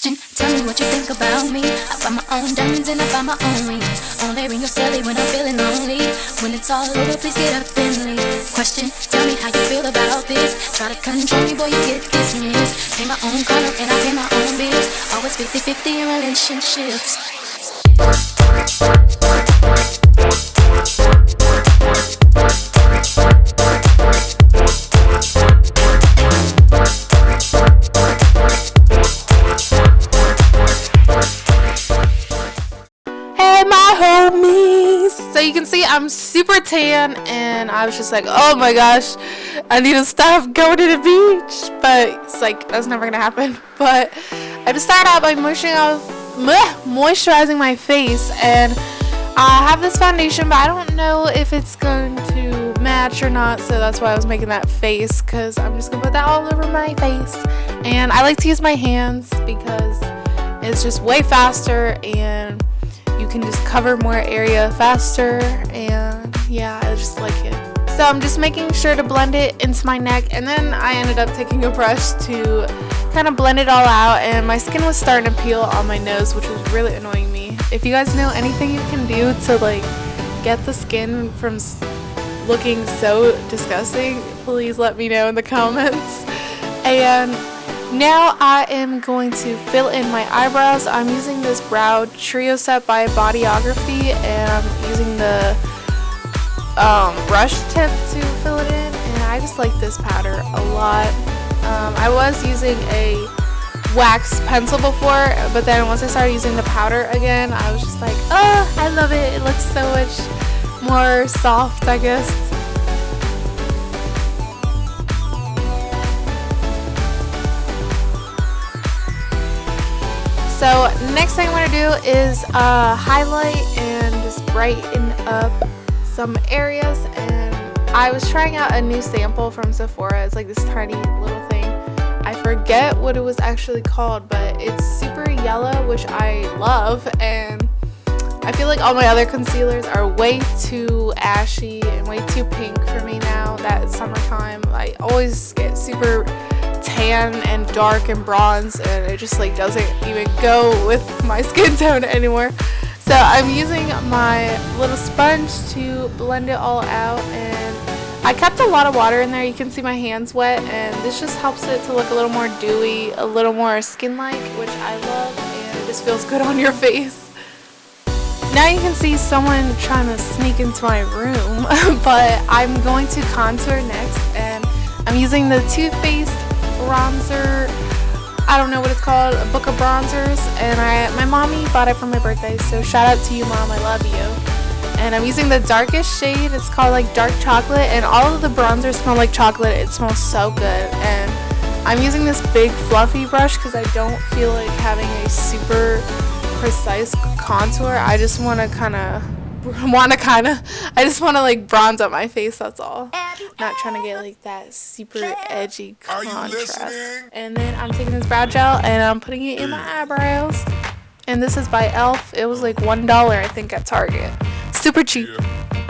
Tell me what you think about me. I buy my own diamonds and I buy my own rings. Only ring your celly when I'm feeling lonely. When it's all over, please get up and leave. Question, tell me how you feel about this. Try to control me, boy, you get dismissed. Pay my own car and I pay my own bills. Always 50-50 in relationships. So you can see I'm super tan, and I was just like, oh my gosh, I need to stop going to the beach, but it's like, that's never gonna happen. But I just started out by moisturizing my face, and I have this foundation, but I don't know if it's going to match or not, so that's why I was making that face, because I'm just gonna put that all over my face. And I like to use my hands because it's just way faster, and you can just cover more area faster, and yeah, I just like it. So I'm just making sure to blend it into my neck, and then I ended up taking a brush to kind of blend it all out, and my skin was starting to peel on my nose, which was really annoying me. If you guys know anything you can do to like get the skin from looking so disgusting, please let me know in the comments. And now I am going to fill in my eyebrows. I'm using this brow trio set by Bodyography, and I'm using the brush tip to fill it in, and I just like this powder a lot. I was using a wax pencil before, but then once I started using the powder again, I was just like, oh, I love it. It looks so much more soft, I guess. So next thing I'm going to do is highlight and just brighten up some areas. And I was trying out a new sample from Sephora. It's like this tiny little thing. I forget what it was actually called, but it's super yellow, which I love. And I feel like all my other concealers are way too ashy and way too pink for me now that it's summertime. I always get super tan and dark and bronze, and it just like doesn't even go with my skin tone anymore. So I'm using my little sponge to blend it all out, and I kept a lot of water in there. You can see my hands wet, and this just helps it to look a little more dewy, a little more skin-like, which I love, and it just feels good on your face. Now you can see someone trying to sneak into my room, but I'm going to contour next, and I'm using the Too Faced bronzer, I don't know what it's called, a book of bronzers, and my mommy bought it for my birthday, so shout out to you, Mom, I love you. And I'm using the darkest shade. It's called like dark chocolate, and all of the bronzers smell like chocolate. It smells so good. And I'm using this big fluffy brush because I don't feel like having a super precise contour. I just want to like bronze up my face, that's all. Not trying to get like that super edgy contrast. And then I'm taking this brow gel and I'm putting it in my eyebrows. And this is by e.l.f. It was like $1 I think at Target. Super cheap.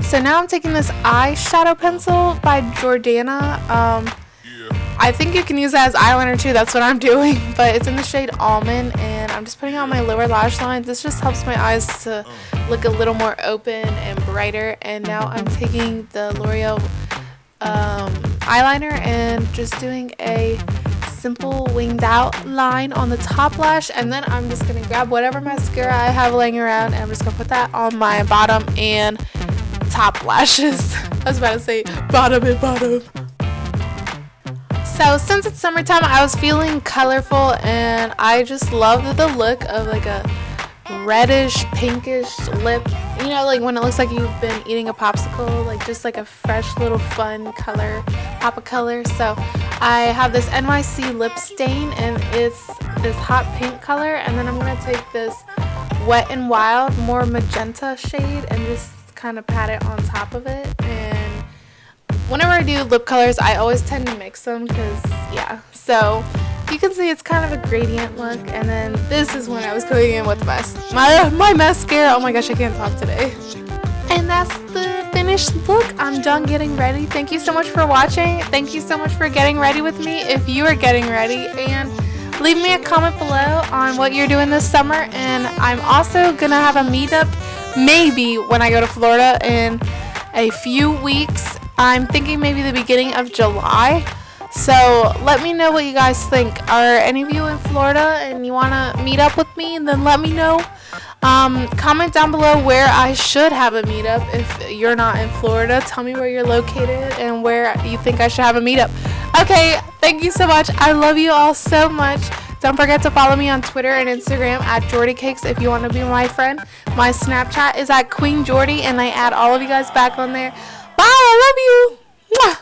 So now I'm taking this eyeshadow pencil by Jordee. I think you can use that as eyeliner too, that's what I'm doing, but it's in the shade Almond, and I'm just putting it on my lower lash line. This just helps my eyes to look a little more open and brighter. And now I'm taking the L'Oreal eyeliner and just doing a simple winged out line on the top lash, and then I'm just going to grab whatever mascara I have laying around, and I'm just going to put that on my bottom and top lashes. I was about to say bottom and bottom. So since it's summertime, I was feeling colorful, and I just love the look of like a reddish pinkish lip, you know, like when it looks like you've been eating a popsicle, like just like a fresh little fun color, pop of color. So I have this NYC lip stain, and it's this hot pink color, and then I'm going to take this Wet n Wild more magenta shade and just kind of pat it on top of it. And whenever I do lip colors, I always tend to mix them because, yeah. So you can see it's kind of a gradient look. And then this is when I was going in with my mascara. Oh my gosh, I can't talk today. And that's the finished look. I'm done getting ready. Thank you so much for watching. Thank you so much for getting ready with me if you are getting ready. And Leave me a comment below on what you're doing this summer, and I'm also gonna have a meetup maybe when I go to Florida in a few weeks. I'm thinking maybe the beginning of July. So let me know what you guys think. Are any of you in Florida and you want to meet up with me? Then let me know. Comment down below where I should have a meetup. If you're not in Florida, tell me where you're located and where you think I should have a meetup. Okay, thank you so much. I love you all so much. Don't forget to follow me on Twitter and Instagram at Jordeecakes if you want to be my friend. My Snapchat is at queenjordee, and I add all of you guys back on there. Bye, I love you. Mwah.